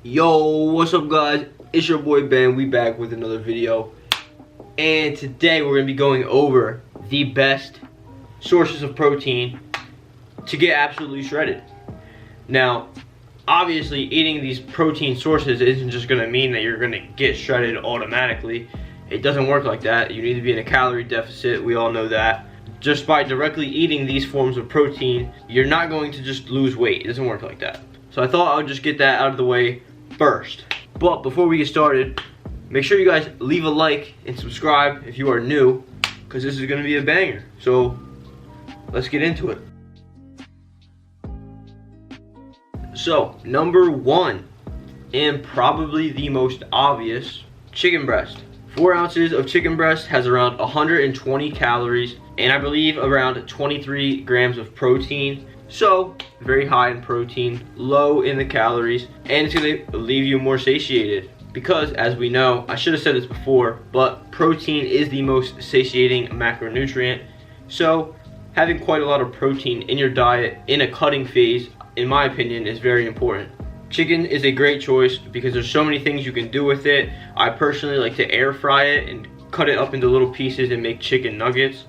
Yo, what's up guys? It's your boy Ben. We back with another video. And today we're going to be going over the best sources of protein to get absolutely shredded. Now, obviously eating these protein sources isn't just going to mean that you're going to get shredded automatically. It doesn't work like that. You need to be in a calorie deficit. We all know that. Just by directly eating these forms of protein, you're not going to just lose weight. It doesn't work like that. So I thought I would just get that out of the way first. But before we get started, make sure you guys leave a like and subscribe if you are new, because this is going to be a banger. So let's get into it. So number one, and probably the most obvious, chicken breast. 4 ounces of chicken breast has around 120 calories and I believe around 23 grams of protein. So very high in protein, low in the calories, and it's going to leave you more satiated. Because as we know, I should have said this before, but protein is the most satiating macronutrient. So having quite a lot of protein in your diet in a cutting phase, in my opinion, is very important. Chicken is a great choice because there's so many things you can do with it. I personally like to air fry it and cut it up into little pieces and make chicken nuggets.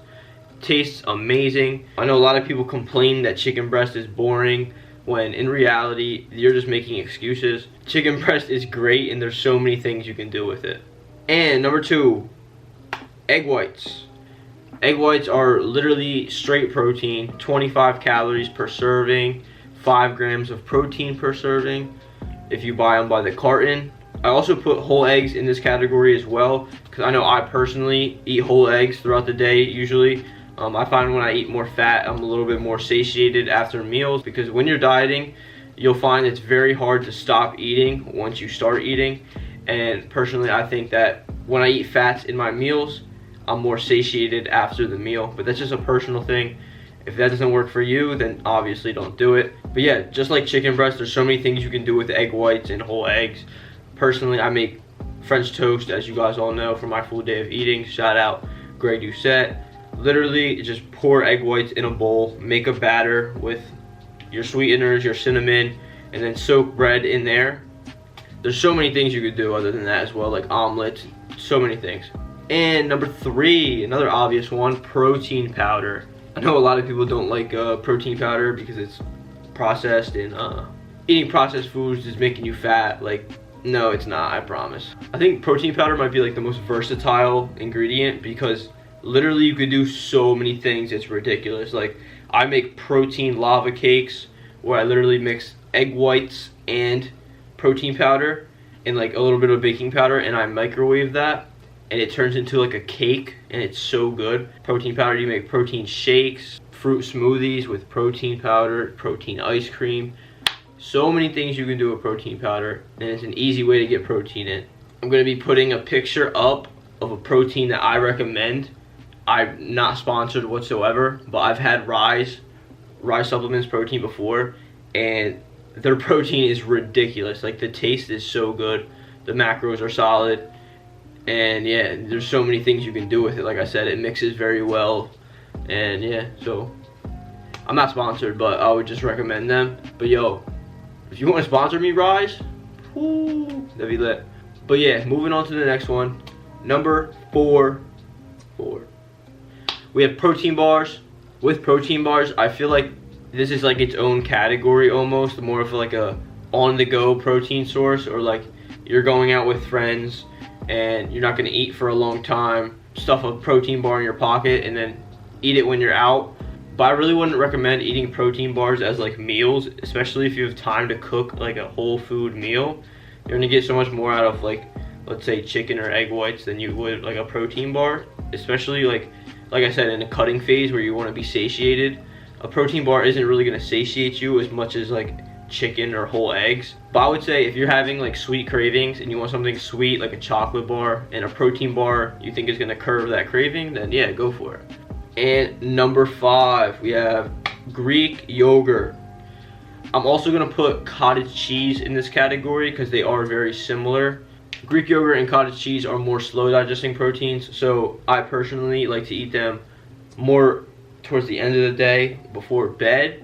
Tastes amazing. I know a lot of people complain that chicken breast is boring, when in reality you're just making excuses. Chicken breast is great and there's so many things you can do with it. And number two, egg whites. Egg whites are literally straight protein, 25 calories per serving, 5 grams of protein per serving if you buy them by the carton. I also put whole eggs in this category as well, because I know I personally eat whole eggs throughout the day usually. I find when I eat more fat, I'm a little bit more satiated after meals, because when you're dieting, you'll find it's very hard to stop eating once you start eating. And personally, I think that when I eat fats in my meals, I'm more satiated after the meal. But that's just a personal thing. If that doesn't work for you, then obviously don't do it. But yeah, just like chicken breast, there's so many things you can do with egg whites and whole eggs. Personally, I make French toast, as you guys all know, for my full day of eating. Shout out Greg Doucette. Literally just pour egg whites in a bowl, make a batter with your sweeteners, your cinnamon, and then soak bread in there. There's so many things you could do other than that as well, like omelets, so many things. And number three, another obvious one, protein powder. I know a lot of people don't like protein powder because it's processed, and eating processed foods is making you fat. Like, no, it's not, I promise. I think protein powder might be like the most versatile ingredient, because literally you could do so many things, it's ridiculous. Like, I make protein lava cakes where I literally mix egg whites and protein powder and like a little bit of baking powder, and I microwave that and it turns into like a cake, and it's so good. Protein powder, you make protein shakes, fruit smoothies with protein powder, protein ice cream. So many things you can do with protein powder, and it's an easy way to get protein in. I'm going to be putting a picture up of a protein that I recommend. I'm not sponsored whatsoever, but I've had Rise Supplements protein before, and their protein is ridiculous. Like, the taste is so good, the macros are solid, and yeah, there's so many things you can do with it. Like I said, it mixes very well, and yeah, so I'm not sponsored, but I would just recommend them. But yo, if you want to sponsor me, Rise, whoo, that'd be lit. But yeah, moving on to the next one, number four. We have protein bars. With protein bars, I feel like this is like its own category almost, more of like a on-the-go protein source, or like you're going out with friends and you're not going to eat for a long time, stuff a protein bar in your pocket and then eat it when you're out. But I really wouldn't recommend eating protein bars as like meals, especially if you have time to cook like a whole food meal. You're going to get so much more out of, like, let's say chicken or egg whites than you would like a protein bar, especially like I said, in a cutting phase where you want to be satiated. A protein bar isn't really going to satiate you as much as like chicken or whole eggs. But I would say if you're having like sweet cravings and you want something sweet like a chocolate bar, and a protein bar you think is going to curb that craving, then yeah, go for it. And number five, we have Greek yogurt. I'm also going to put cottage cheese in this category because they are very similar. Greek yogurt and cottage cheese are more slow digesting proteins, so I personally like to eat them more towards the end of the day before bed,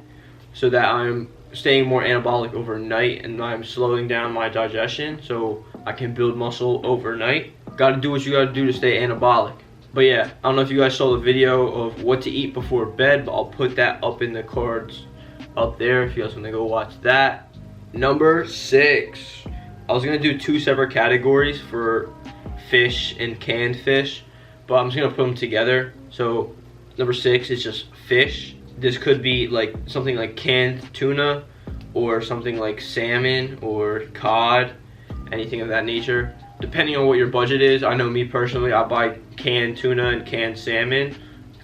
so that I'm staying more anabolic overnight, and I'm slowing down my digestion so I can build muscle overnight. Gotta do what you gotta do to stay anabolic. But yeah, I don't know if you guys saw the video of what to eat before bed, but I'll put that up in the cards up there if you guys want to go watch that. Number 6. I was gonna do 2 separate categories for fish and canned fish, but I'm just gonna put them together. So number 6 is just fish. This could be like something like canned tuna, or something like salmon or cod, anything of that nature. Depending on what your budget is. I know me personally, I buy canned tuna and canned salmon.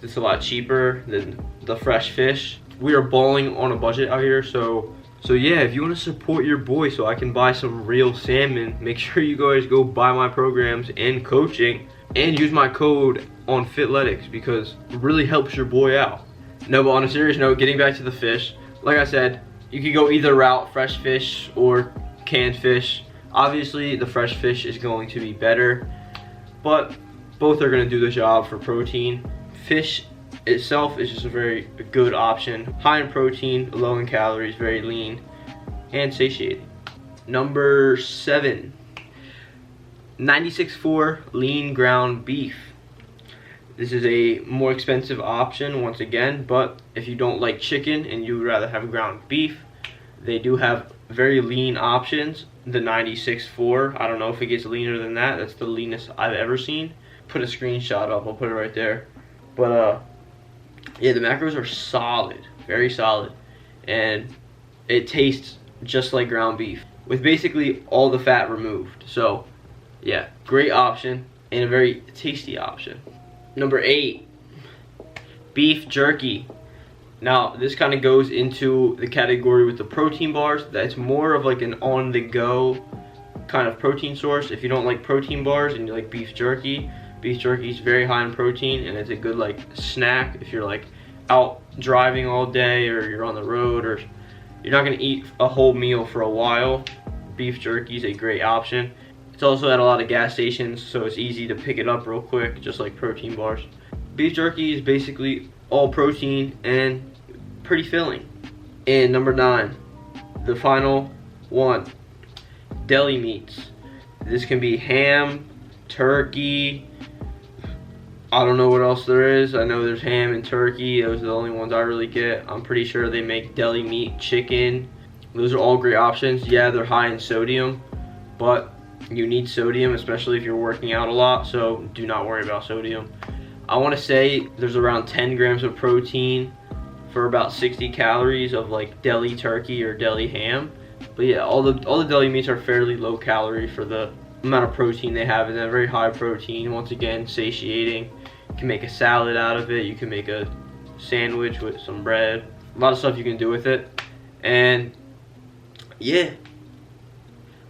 It's a lot cheaper than the fresh fish. We are balling on a budget out here, so yeah, if you want to support your boy so I can buy some real salmon, make sure you guys go buy my programs and coaching and use my code on Fitletics, because it really helps your boy out. No, but on a serious note, getting back to the fish, like I said, you could go either route, fresh fish or canned fish. Obviously, the fresh fish is going to be better, but both are going to do the job for protein. Fish itself is just a very good option. High in protein, low in calories, very lean, and satiating. Number 7, 96.4 lean ground beef. This is a more expensive option once again, but if you don't like chicken and you would rather have ground beef, they do have very lean options. The 96.4, I don't know if it gets leaner than that. That's the leanest I've ever seen. Put a screenshot up, I'll put it right there. But yeah, the macros are solid, very solid, and it tastes just like ground beef with basically all the fat removed. So yeah, great option and a very tasty option. Number 8, beef jerky. Now this kind of goes into the category with the protein bars. That's more of like an on-the-go kind of protein source. If you don't like protein bars and you like beef jerky is very high in protein, and it's a good like snack if you're like out driving all day, or you're on the road, or you're not going to eat a whole meal for a while. Beef jerky is a great option. It's also at a lot of gas stations, so it's easy to pick it up real quick, just like protein bars. Beef jerky is basically all protein and pretty filling. And number 9, the final one, deli meats. This can be ham, turkey, I don't know what else there is. I know there's ham and turkey. Those are the only ones I really get. I'm pretty sure they make deli meat, chicken. Those are all great options. Yeah, they're high in sodium, but you need sodium, especially if you're working out a lot, so do not worry about sodium. I want to say there's around 10 grams of protein for about 60 calories of like deli turkey or deli ham. But yeah, all the deli meats are fairly low calorie for the amount of protein they have, and they're very high protein. Once again, satiating. You can make a salad out of it. You can make a sandwich with some bread. A lot of stuff you can do with it. And yeah.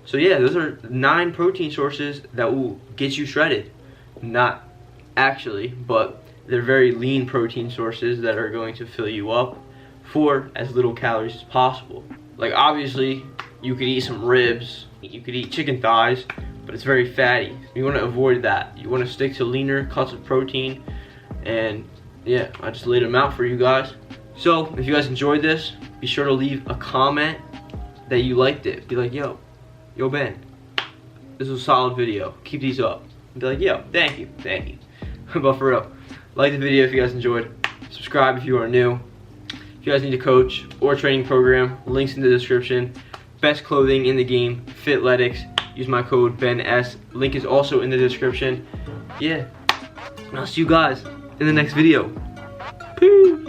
So yeah, those are 9 protein sources that will get you shredded. Not actually, but they're very lean protein sources that are going to fill you up for as little calories as possible. Like obviously, you could eat some ribs, you could eat chicken thighs, but it's very fatty. You want to avoid that. You want to stick to leaner cuts of protein. And yeah, I just laid them out for you guys. So if you guys enjoyed this, be sure to leave a comment that you liked it. Be like, yo Ben, this was a solid video, keep these up. Be like, yo, thank you. But for real, like the video if you guys enjoyed, subscribe if you are new. If you guys need a coach or a training program, links in the description. Best clothing in the game, Fitletics. Use my code BENS. Link is also in the description. Yeah, and I'll see you guys in the next video. Peace.